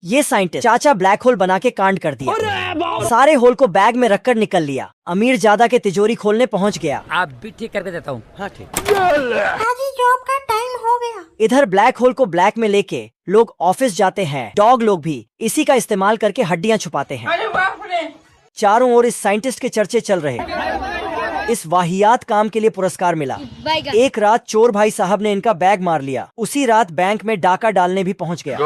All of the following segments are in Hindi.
ये साइंटिस्ट चाचा ब्लैक होल बना के कांड कर दिया। सारे होल को बैग में रखकर निकल लिया। अमीर ज्यादा के तिजोरी खोलने पहुंच गया। आप भी ठीक करके देता हूँ। हाँ ठीक। हाजी जॉब का टाइम हो गया। इधर ब्लैक होल को ब्लैक में लेके लोग ऑफिस जाते हैं। डॉग लोग भी इसी का इस्तेमाल करके हड्डियां छुपाते हैं। अरे बाप रे। चारों ओर इस साइंटिस्ट के चर्चे चल रहे। इस वाहियात काम के लिए पुरस्कार मिला। एक रात चोर भाई साहब ने इनका बैग मार लिया। उसी रात बैंक में डाका डालने भी पहुंच गया।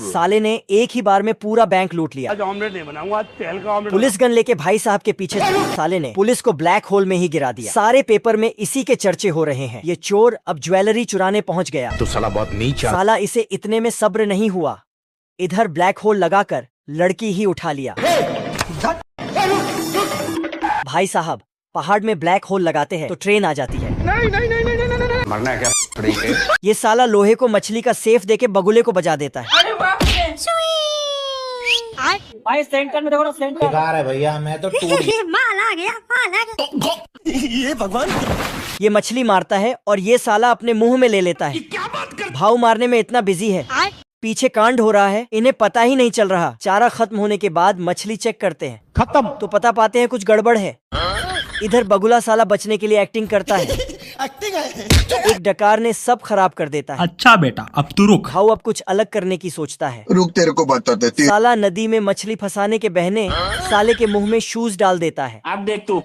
साले ने एक ही बार में पूरा बैंक लूट लिया। आज ऑमलेट नहीं बनाऊंगा, तेल का ऑमलेट। पुलिस गन लेके भाई साहब के पीछे साले ने पुलिस को ब्लैक होल में ही गिरा दिया। सारे पेपर में इसी के चर्चे हो रहे हैं। ये चोर अब ज्वेलरी चुराने पहुंच गया। तो साला बहुत नीच। साला इसे इतने में सब्र नहीं हुआ। इधर ब्लैक होल लगाकर लड़की ही उठा लिया। भाई साहब पहाड़ में ब्लैक होल लगाते हैं तो ट्रेन आ जाती है। नहीं। मरना है क्या? ये साला लोहे को मछली का सेफ देके बगुले को बजा देता है। अरे बाप रे। भाई सेंटर में देखो ना, सेंटर बेकार है भैया, मैं तो टूट माल आ गया, माल आ गया। ये भगवान। ये मछली मारता है और ये साला अपने मुंह में ले लेता है। क्या बात कर? भाव मारने में इतना बिजी है। पीछे कांड हो रहा है, इन्हें पता ही नहीं चल रहा। चारा खत्म होने के बाद मछली चेक करते हैं। खत्म। तो पता पाते हैं कुछ गड़बड़ है। इधर बगुला साला बचने के लिए एक्टिंग करता है। एक्टिंग है। एक डकार ने सब खराब कर देता है। अच्छा बेटा अब तू रुक। भाव अब कुछ अलग करने की सोचता है। रुक, तेरे को बता देती। साला नदी में मछली फंसाने के बहाने साले के मुंह में शूज डाल देता है। आप देख तू।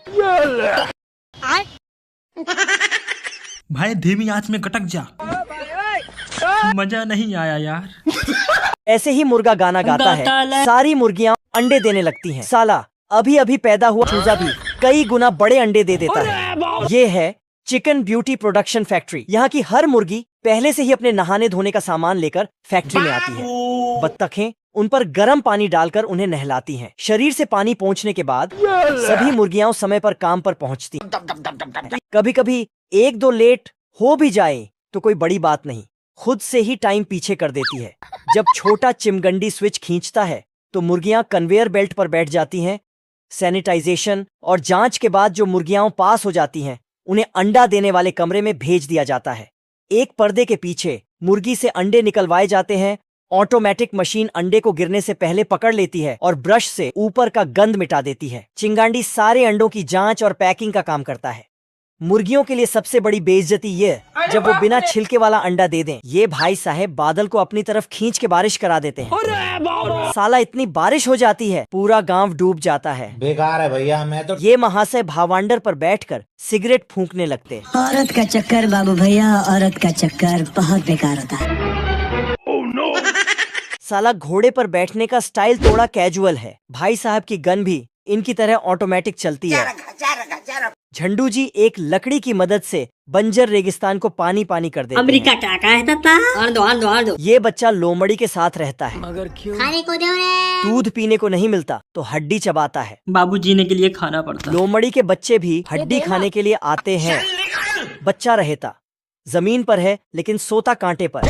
भाई धीमी आंच में कटक जा। मजा नहीं आया यार। ऐसे ही मुर्गा गाना गाता है। सारी मुर्गियां अंडे देने लगती हैं। साला अभी अभी पैदा हुआ चूजा भी कई गुना बड़े अंडे दे देता है। ये है चिकन ब्यूटी प्रोडक्शन फैक्ट्री। यहाँ की हर मुर्गी पहले से ही अपने नहाने धोने का सामान लेकर फैक्ट्री में आती है। बत्तखें उन पर गर्म पानी डालकर उन्हें नहलाती हैं। शरीर से पानी पहुँचने के बाद सभी मुर्गियां समय पर काम पर पहुँचती। कभी कभी एक दो लेट हो भी जाए तो कोई बड़ी बात नहीं, खुद से ही टाइम पीछे कर देती है। जब छोटा चिमगंडी स्विच खींचता है तो मुर्गियां कन्वेयर बेल्ट पर बैठ जाती हैं। सैनिटाइजेशन और जांच के बाद जो मुर्गियां पास हो जाती हैं उन्हें अंडा देने वाले कमरे में भेज दिया जाता है। एक पर्दे के पीछे मुर्गी से अंडे निकलवाए जाते हैं। ऑटोमेटिक मशीन अंडे को गिरने से पहले पकड़ लेती है और ब्रश से ऊपर का गंद मिटा देती है। चिंगांडी सारे अंडों की जांच और पैकिंग का काम करता है। मुर्गियों के लिए सबसे बड़ी बेइज्जती ये जब वो बिना छिलके वाला अंडा दे दें। ये भाई साहब बादल को अपनी तरफ खींच के बारिश करा देते हैं। साला इतनी बारिश हो जाती है पूरा गांव डूब जाता है। बेकार है भैया, मैं तो ये महाशय भावांडर पर बैठकर सिगरेट फूंकने लगते। औरत का चक्कर बाबू भैया, औरत का चक्कर बहुत बेकार होता है। साला घोड़े पर बैठने का स्टाइल थोड़ा कैजुअल है। भाई साहब की गन भी इनकी तरह ऑटोमेटिक चलती है। झंडू जी एक लकड़ी की मदद से बंजर रेगिस्तान को पानी पानी कर देते अमेरिका हैं। क्या कहता था? ये बच्चा लोमड़ी के साथ रहता है। मगर क्यों? खाने को दो रे। दूध पीने को नहीं मिलता तो हड्डी चबाता है। बाबू जीने के लिए खाना पड़ता। लोमड़ी के बच्चे भी हड्डी खाने के लिए आते हैं। बच्चा रहता जमीन पर है लेकिन सोता कांटे पर।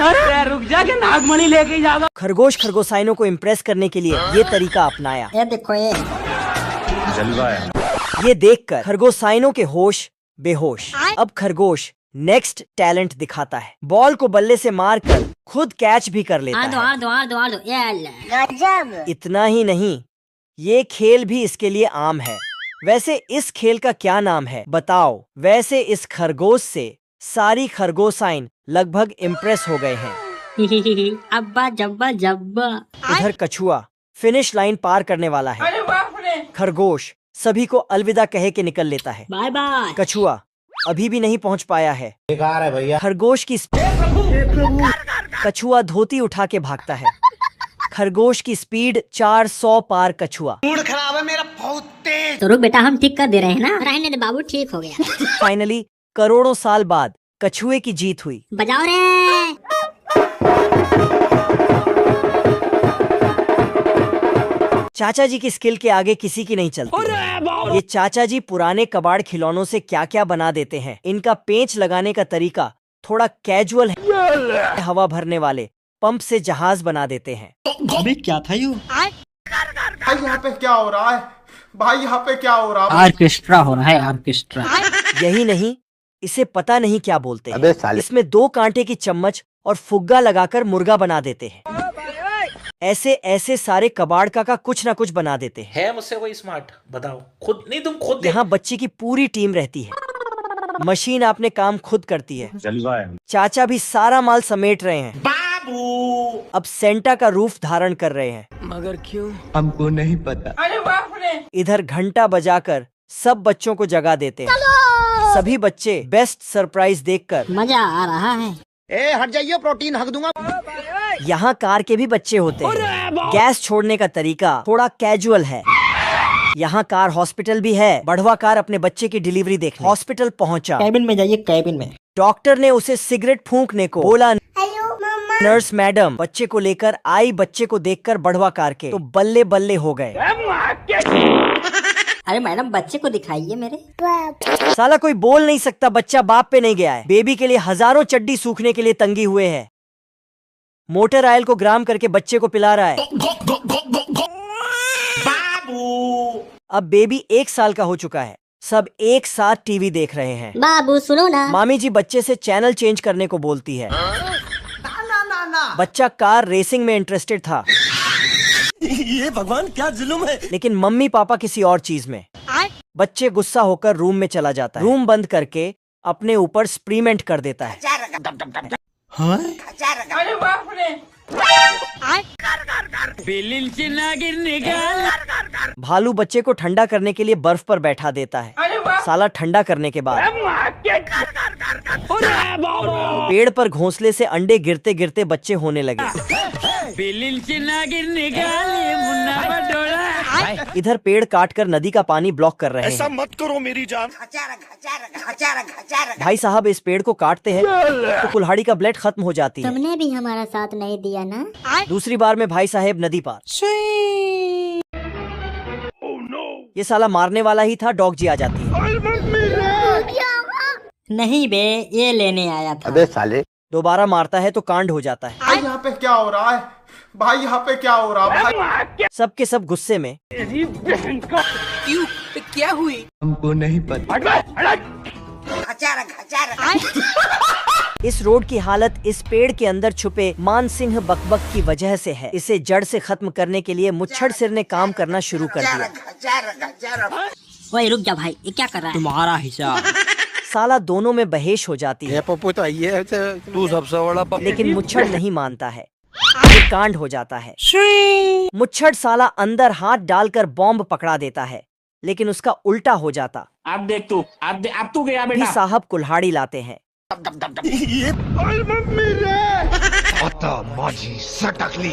अरे रुक जा के नागमणि लेके जाओ। खरगोश खरगोशाइनों को इम्प्रेस करने के लिए ये तरीका अपनाया। ये देखो ये जलवा है। ये देखकर खरगोशाइनों के होश बेहोश। अब खरगोश नेक्स्ट टैलेंट दिखाता है। बॉल को बल्ले से मारकर खुद कैच भी कर लेता है। गजब। इतना ही नहीं, ये खेल भी इसके लिए आम है। वैसे इस खेल का क्या नाम है बताओ? वैसे इस खरगोश से सारी खरगोशाइन लगभग इम्प्रेस हो गए हैं। अब्बा जब्बा जब्बा। इधर कछुआ फिनिश लाइन पार करने वाला है। अरे बाप रे। खरगोश सभी को अलविदा कहे के निकल लेता है। Bye bye. कछुआ अभी भी नहीं पहुंच पाया है। बेकार है भैया। खरगोश की कछुआ धोती उठा के भागता है। खरगोश की स्पीड 400 पार। कछुआ मूड खराब है मेरा बहुत तेज। तो रुक बेटा, हम ठीक कर दे रहे हैं ना। रहने दे बाबू, ठीक हो गया। फाइनली करोड़ों साल बाद कछुए की जीत हुई। बजाओ रे। चाचा जी की स्किल के आगे किसी की नहीं चलती। ये चाचा जी पुराने कबाड़ खिलौनों से क्या क्या बना देते हैं। इनका पेंच लगाने का तरीका थोड़ा कैजुअल है। हवा भरने वाले पंप से जहाज बना देते हैं। अबे क्या था यो? भाई यहाँ पे क्या हो रहा है? भाई यहाँ पे क्या हो रहा है? ऑर्केस्ट्रा हो रहा है, ऑर्केस्ट्रा। यही नहीं, इसे पता नहीं क्या बोलते हैं। इसमें 2 कांटे की चम्मच और फुग्गा लगाकर मुर्गा बना देते हैं। ऐसे ऐसे सारे कबाड़ काका कुछ ना कुछ बना देते हैं। है मुझसे कोई स्मार्ट? बताओ खुद नहीं, तुम खुद। यहाँ बच्ची की पूरी टीम रहती है। मशीन अपने काम खुद करती है। जलवा है। चाचा भी सारा माल समेट रहे हैं। बाबू अब सेंटा का रूफ धारण कर रहे हैं। मगर क्यों? हमको नहीं पता। अरे बाप रे। इधर घंटा बजाकर सब बच्चों को जगा देते हैं। सभी बच्चे बेस्ट सरप्राइज देखकर मजा आ रहा है। ए हट जाइए, प्रोटीन हक दूंगा। यहाँ कार के भी बच्चे होते हैं। गैस छोड़ने का तरीका थोड़ा कैजुअल है। यहाँ कार हॉस्पिटल भी है। बढ़वा कार अपने बच्चे की डिलीवरी देखने हॉस्पिटल पहुँचा। कैबिन में जाइए, कैबिन में। डॉक्टर ने उसे सिगरेट फूंकने को बोला। हेलो मम्मा। नर्स मैडम बच्चे को लेकर आई। बच्चे को देखकर बढ़वा कार के तो बल्ले बल्ले हो गए। अरे मैडम, बच्चे को दिखाइए मेरे। साला कोई बोल नहीं सकता, बच्चा बाप पे नहीं गया है। बेबी के लिए हजारों चड्डी सूखने के लिए तंगी हुए है। मोटर ऑयल को ग्राम करके बच्चे को पिला रहा है। बाबू अब बेबी 1 साल का हो चुका है। सब एक साथ टीवी देख रहे हैं। बाबू सुनो ना। मामी जी बच्चे से चैनल चेंज करने को बोलती है। बच्चा कार रेसिंग में इंटरेस्टेड था। ये भगवान क्या जुल्म है। लेकिन मम्मी पापा किसी और चीज में। बच्चे गुस्सा होकर रूम में चला जाता है। रूम बंद करके अपने ऊपर एक्सपेरिमेंट कर देता है। अरे बाप रे। भालू बच्चे को ठंडा करने के लिए बर्फ पर बैठा देता है। अरे बाप। साला ठंडा करने के बाद पेड़ पर घोंसले से अंडे गिरते गिरते बच्चे होने लगे। इधर पेड़ काटकर नदी का पानी ब्लॉक कर रहे हैं। मत करो मेरी जान। भाई साहब इस पेड़ को काटते हैं तो कुल्हाड़ी का ब्लेड खत्म हो जाती है। तुमने भी हमारा साथ नहीं दिया ना। दूसरी बार में भाई साहब नदी पार। ये साला मारने वाला ही था। डॉग जी आ जाती है। नहीं बे, ये लेने आया था। अबे साले। दोबारा मारता है तो कांड हो जाता है। भाई यहाँ पे क्या हो रहा है? भाई यहाँ पे क्या हो रहा है? भाई सब के सब गुस्से में। क्यों? क्या हुई? हमको नहीं पता। इस रोड की हालत इस पेड़ के अंदर छुपे मान सिंह बकबक की वजह से है। इसे जड़ से खत्म करने के लिए मुच्छड़ सिर ने काम करना शुरू कर दिया। वही रुक जा भाई, ये क्या कर रहा है? तुम्हारा हिसाब। साला दोनों में बहेश हो जाती है। पप्पू तो ये तू सबसे बड़ा पप्पू। लेकिन मुच्छड़ नहीं मानता है। फिर कांड हो जाता है। मुच्छड़ साला अंदर हाथ डालकर बॉम्ब पकड़ा देता है, लेकिन उसका उल्टा हो जाता। अब देख तू, अब तू गया भी बेटा। साहब कुल्हाड़ी लाते हैं।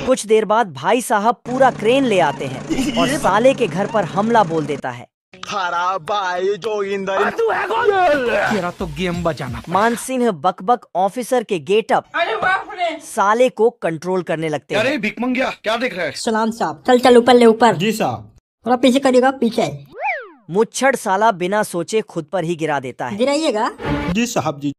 कुछ देर बाद भाई साहब पूरा क्रेन ले आते हैं और साले के घर पर हमला बोल देता है। तेरा तो गेम बजाना। मान सिंह बकबक ऑफिसर के गेटअप अरे बाप रे। साले को कंट्रोल करने लगते हैं। भिख मंगिया क्या देख रहा है? सलाम साहब। चल चल ऊपर ले, ऊपर। जी साहब। थोड़ा पीछे करिएगा, पीछे मुच्छड़ साला बिना सोचे खुद पर ही गिरा देता है। गिराइएगा। जी साहब जी।